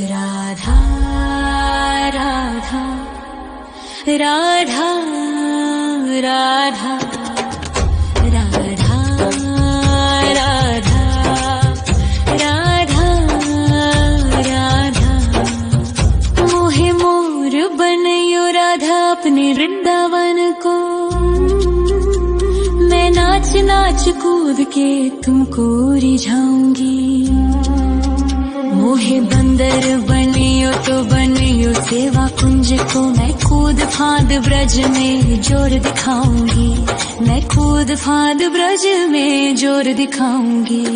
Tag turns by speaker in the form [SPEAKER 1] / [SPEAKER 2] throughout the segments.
[SPEAKER 1] राधा राधा राधा राधा राधा राधा राधा राधा मोहे मोर बनयो राधा अपने वृंदावन को। मैं नाच नाच कूद के तुमको रिझाऊंगी। मोहे बंदर बनियो तो बनियो सेवा कुंज को। मैं कूद फांद ब्रज में जोर दिखाऊंगी। मैं कूद फांद ब्रज में जोर दिखाऊंगी।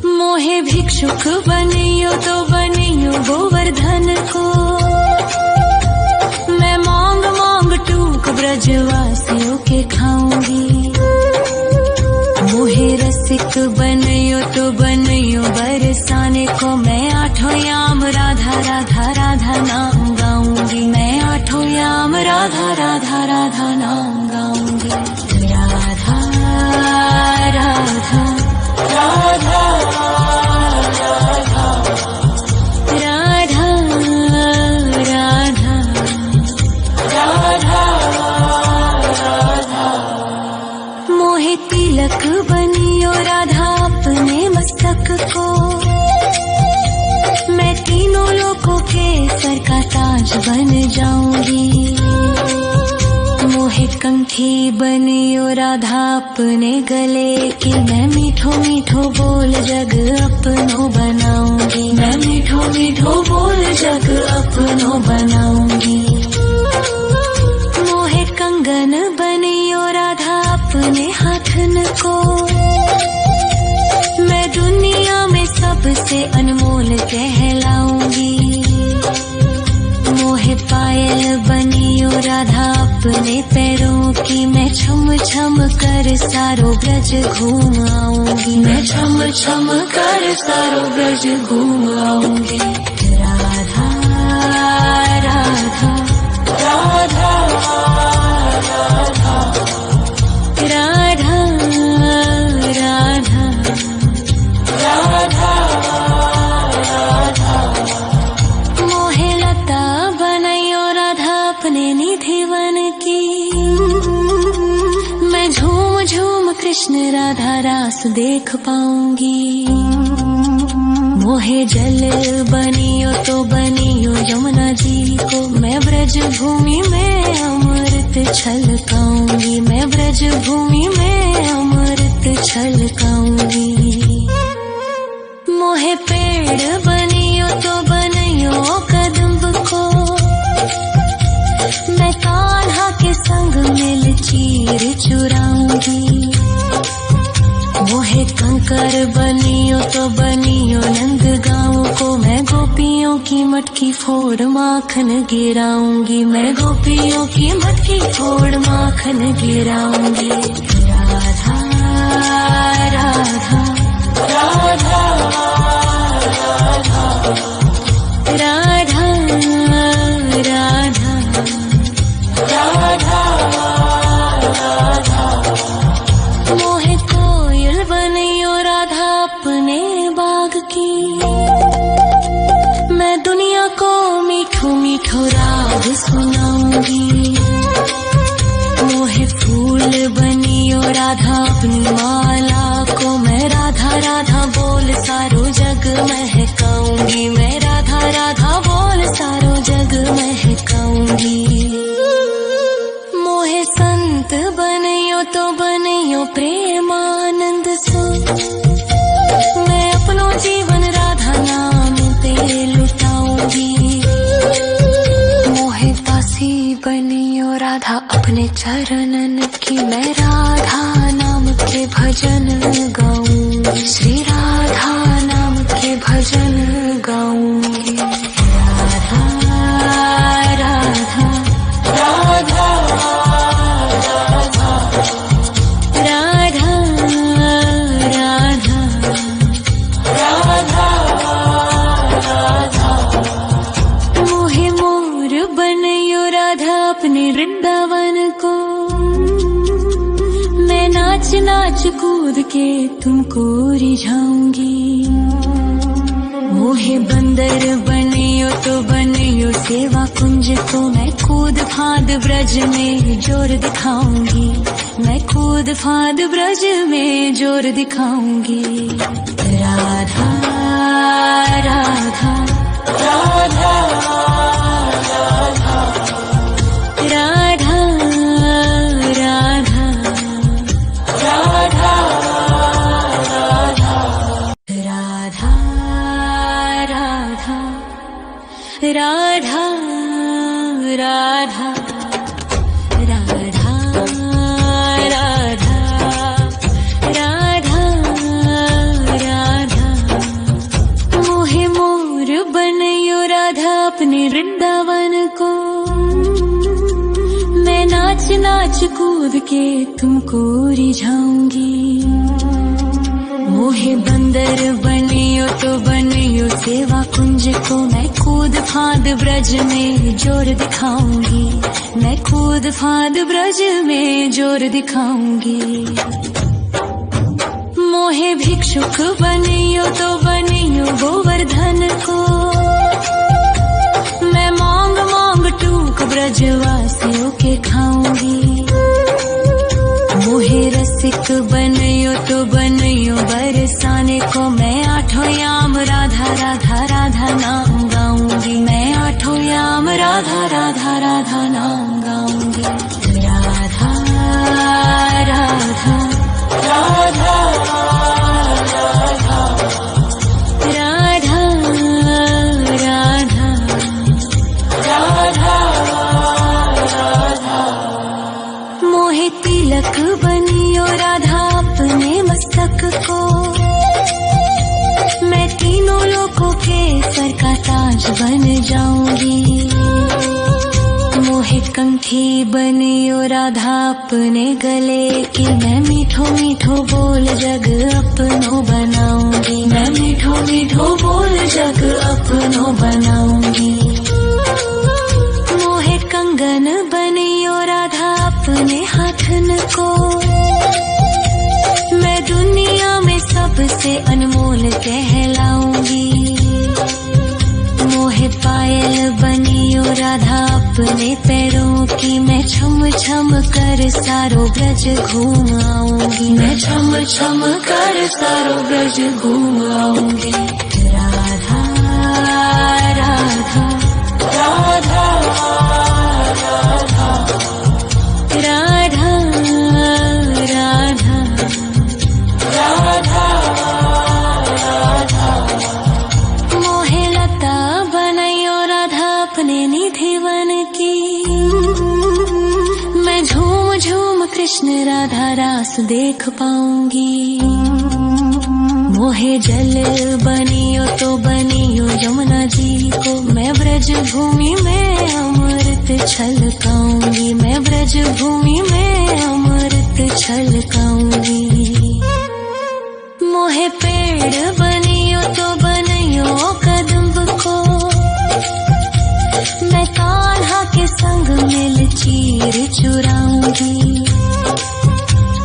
[SPEAKER 1] मोहे भिक्षुक बनियो तो बनियो गोवर्धन को। मैं मांग मांग टूक ब्रजवासियों के खाऊंगी। मोहे रसिक बनियो तो बनियो बरसाने को। मैं आठों याम राधा राधा राधा नाम गाऊंगी। मैं आठों याम राधा राधा राधा नाम गाऊंगी। राधा राधा राधा राधा राधा राधा राधा मोहे तिलक बनियो राधा अपने मस्तक को। मैं तीनों लोगों के सर का ताज बन जाऊंगी। मोहे कंठी बनियो राधा अपने गले की। मैं मीठो मीठो बोल जग अपनो बनाऊंगी। मैं मीठो मीठो बोल जग अपनो बनाऊंगी। मोहे कंगन बनियो राधा अपने हाथन को। मैं दुनिया में सबसे अनमोल कहलाऊंगी। मोहे पायल बनियो राधा अपने पैरों की। मैं छम छम कर सारो ब्रज घूम आऊंगी। मैं छम छम कर सारो ब्रज घूम आऊंगी। राधा राधा राधा राधा राधा राधा राधा राधा मोहे लता बनयो राधा अपने निधिवन की। मैं झूम झूम कृष्ण राधा रास देख पाऊंगी। मोहे जल बनियो तो बनियो यमुना जी को। मैं ब्रज भूमि में अमृत छलकाऊंगी। मैं ब्रज भूमि में अमृत छलकाऊंगी। मोहे पेड़ बनियो तो बनियो कदम्ब को। मैं कान्हा के संग मिल चीर चुराऊंगी। मोहे कंकर बनियो तो बनियो नंद गाँव को। मैं गोपियों की मटकी फोड़ माखन गिराऊंगी। मैं गोपियों की मटकी फोड़ माखन गिराऊंगी। राधा राधा राधा राधा राधा राधा राधा मोहे कोयल बनियो राधा अपने बाग की। मैं दुनिया को मीठो मीठो राग सुनाऊंगी। मोहे फूल बनियो राधा अपनी माला को। मैं राधा राधा बोल सारो जग महकाऊंगी। मैं राधा राधा बोल सारो जग महकाऊंगी। मोहे संत बनियो तो बनियो प्रेमानंद सो। मैं अपनो जीवन राधा नाम पे लुटाऊंगी। मोहे दासी बनियो राधा अपने चरणन की। मैं राधा नाम के भजन गाऊंगी। श्री राधा नाम के भजन गाऊंगी। राधा राधा राधा राधा राधा राधा राधा मोहे मोर बनयो राधा अपने वृंदावन को। मैं नाच नाच कूद के तुमको रिझाऊंगी। मोहे मोहे बंदर बनियो तो बनियो सेवा कुंज को मैं कूद फांद ब्रज में जोर दिखाऊंगी, मैं कूद फांद ब्रज में जोर दिखाऊंगी। राधा राधा राधा राधा राधा राधा राधा राधा राधा राधा राधा राधा राधा राधा मोहे मोर बनयो राधा अपने वृंदावन को, मैं नाच नाच कूद के तुमको रिझाऊंगी। मोहे बंदर बनियो तो बनियो सेवा कुंज को मैं कूद फांद ब्रज में जोर दिखाऊंगी, मैं कूद फांद ब्रज में जोर दिखाऊंगी। मोहे भिक्षुक बनियो तो बनियो गोवर्धन को, मैं मांग मांग टूक ब्रजवासियों के खाऊंगी। मोहे रसिक बनियो तो बनियो बरसाने को, मैं आठों याम राधा राधा राधा नाम गाऊंगी, मैं आठों याम राधा राधा राधा नाम गाऊंगी। राधा राधा राधा राधा राधा राधा राधा मोहे तिलक बनियो राधा अपने मस्तक को, मैं तीनों लोगों के सर का ताज बन जाऊंगी। मोहे कंठी बनियो राधा अपने गले की, मैं मीठो मीठो बोल जग अपनो बनाऊंगी, मैं मीठो मीठो बोल जग अपनो बनाऊंगी। मोहे कंगन बनियो राधा अपने हाथन को, मैं दुनिया में सबसे अनमोल कहलाऊंगी। मोहे पायल बनियो राधा अपने पैरों की, मैं छम छम कर सारो ब्रज घूम आऊंगी, मैं छम छम कर सारो ब्रज घूम आऊंगी। राधा राधा राधा राधा राधा राधा राधा राधा मोहे लता बनयो राधा अपने निधि वन की, मैं झूम झूम कृष्ण राधा रास देख पाऊंगी। मोहे जल बनियो तो बनियो यमुना जी को, मैं ब्रज भूमि में अमृत छलकाऊंगी, मैं ब्रज भूमि में अमृत छलकाऊंगी। मोहे पेड़ बनियो तो बनियो कदम्ब को, मैं कान्हा के संग मिल चीर चुराऊंगी।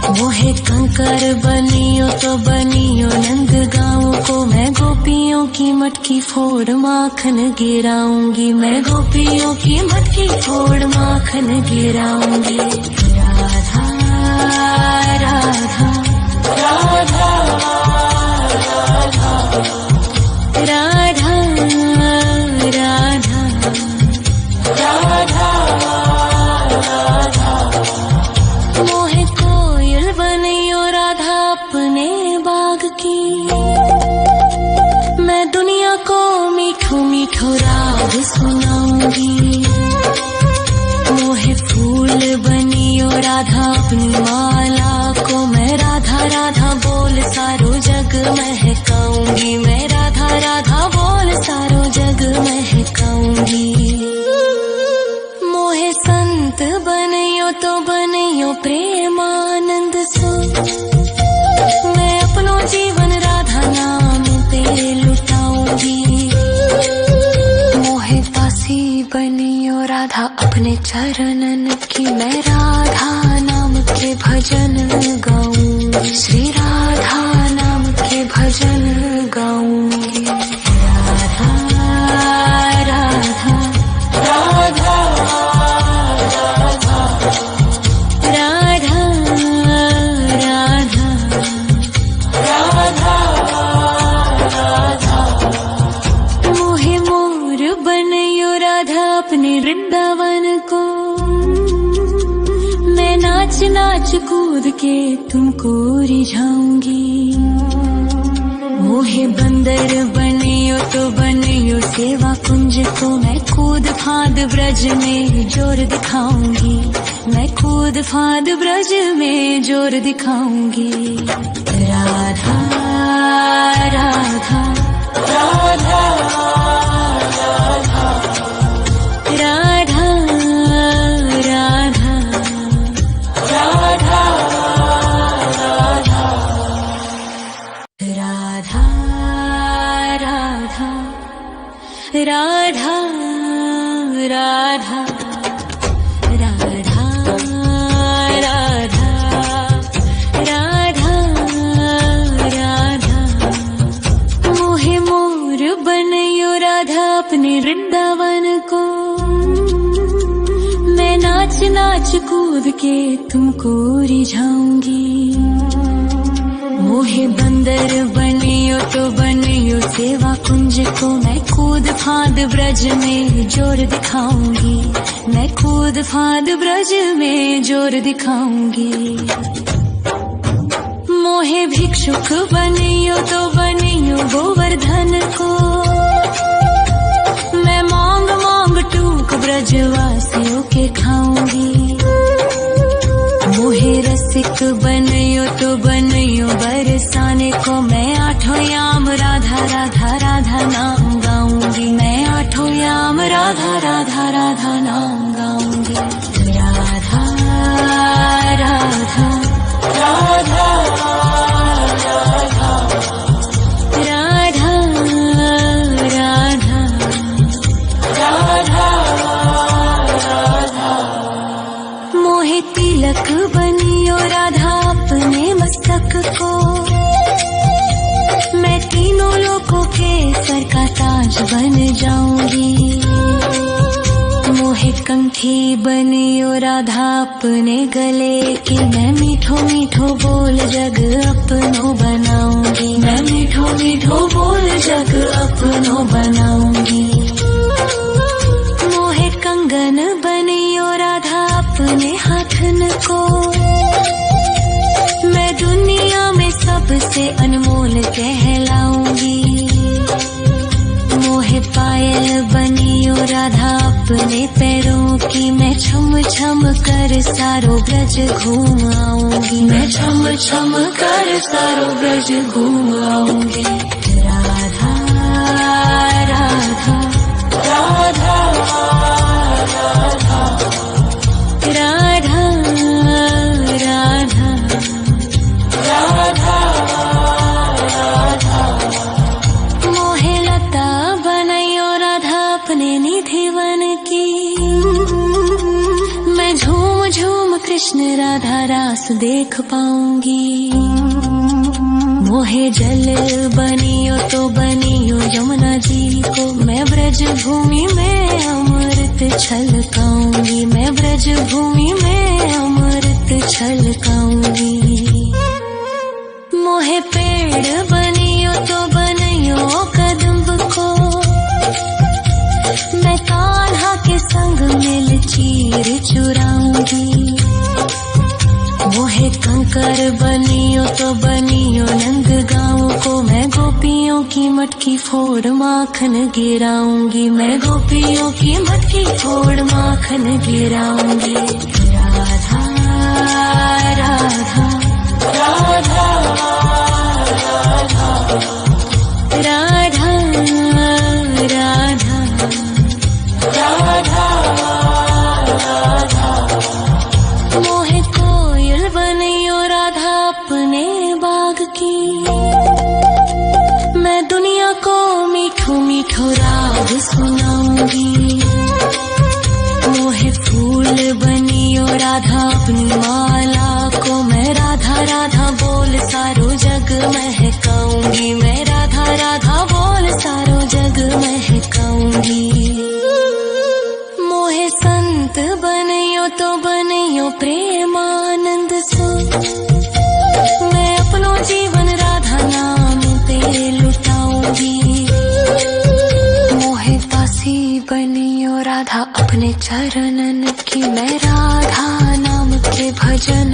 [SPEAKER 1] मोहे कंकर बनियो तो बनियो नंद गाँव को, मैं गोपियों की मटकी फोड़ माखन गिराऊंगी, मैं गोपियों की मटकी फोड़ माखन गिराऊंगी। राधा राधा राधा राधा राधा राधा राधा मोहे कोयल बनियो राधा अपने बाग की, मैं दुनिया को मीठो मीठो राग सुनाऊंगी। मोहे फूल बनियो राधा अपनी माला को, मैं राधा राधा बोल सारो जग महकाऊंगी, मैं राधा राधा बोल सारो जग महकाऊंगी। मोहे संत बनियो तो बनियो प्रेमानंद सो, मैं अपनो जीवन राधा नाम पे लुटाऊंगी। मोहे दासी बनियो राधा अपने चरणन की, मैं राधा नाम के भजन गाऊंगी, श्री राधा नाम के भजन गाऊंगी। राधा नाच कूद के तुमको रिझाऊंगी। मोहे बंदर बनियो तो बनियो सेवा कुंज को मैं कूद फाद ब्रज में जोर दिखाऊंगी। मैं कूद फाद ब्रज में जोर दिखाऊंगी। राधा राधा राधा राधा राधा राधा राधा राधा राधा राधा राधा राधा मोहे मोर बनयो राधा अपने वृंदावन को। मैं नाच नाच कूद के तुमको रिझाऊंगी। मोहे बंदर बनियो तो बनियो सेवा कुंज को मैं कूद फाद ब्रज में जोर दिखाऊंगी। मैं कूद फाद ब्रज में जोर दिखाऊंगी। मोहे भिक्षुक बनियो तो बनियो गोवर्धन को। मैं मांग मांग टूक ब्रजवासियों के खाऊंगी। मोहे रसिक बनयो तो बनयो बरसाने को मैं आठों याम राधा राधा राधा नाम गाऊंगी। मैं आठों याम राधा राधा राधा नाम गाऊंगी। राधा राधा राधा राधा राधा राधा राधा मोहे तिलक बनियो राधा अपने मस्तक को। मैं तीनों लोगों के सर का ताज बन जाऊंगी। मोहे कंठी बनियो राधा अपने गले की। मैं मीठो मीठो बोल जग अपनो बनाऊंगी। मैं मीठो मीठो बोल जग अपनो बनाऊंगी। मोहे कंगन बनियो राधा अपने हाथन को। मैं दुनिया में सबसे अनमोल कहलाऊंगी। मोहे पायल बनियो राधा अपने पैरों की। मैं छम छम कर सारो ब्रज घूम आऊंगी। मैं छम छम कर सारो ब्रज घूम आऊंगी। राधा राधा राधा राधा राधा राधा राधा मोहे लता बनयो राधा अपने निधिवन की। मैं झूम झूम कृष्ण राधा रास देख पाऊंगी। मोहे जल बनियो तो बनियो यमुना जी को। मैं ब्रज भूमि में अमृत छलकाऊंगी। मैं ब्रज भूमि में अमृत छलकाऊंगी। मोहे पेड़ बनियो तो बनियो कदम्ब को। मैं कान्हा के संग मिल चीर चुराऊंगी। मोहे कंकर बनियो तो बनियो नंद गाँव को। मैं गोपियों की मटकी फोड़ माखन गिराऊंगी। मैं गोपियों की मटकी फोड़ माखन गिराऊंगी। राधा राधा राधा राधा राधा राधा राधा मोहे कोयल बनियो राधा अपने बाग की। मैं दुनिया को मीठो मीठो राग सुनाऊंगी। मोहे फूल बनियो राधा अपनी माला को। मैं राधा राधा बोल सारो जग महकाऊंगी। मैं राधा राधा बोल सारो जग महकाऊंगी। मोहे संत बनियो तो बनियो प्रेमानंद सो। मैं अपनो जीवन राधा नाम पे लुटाऊंगी। मोहे दासी बनियो राधा अपने चरणन की। मैं राधा नाम के भजन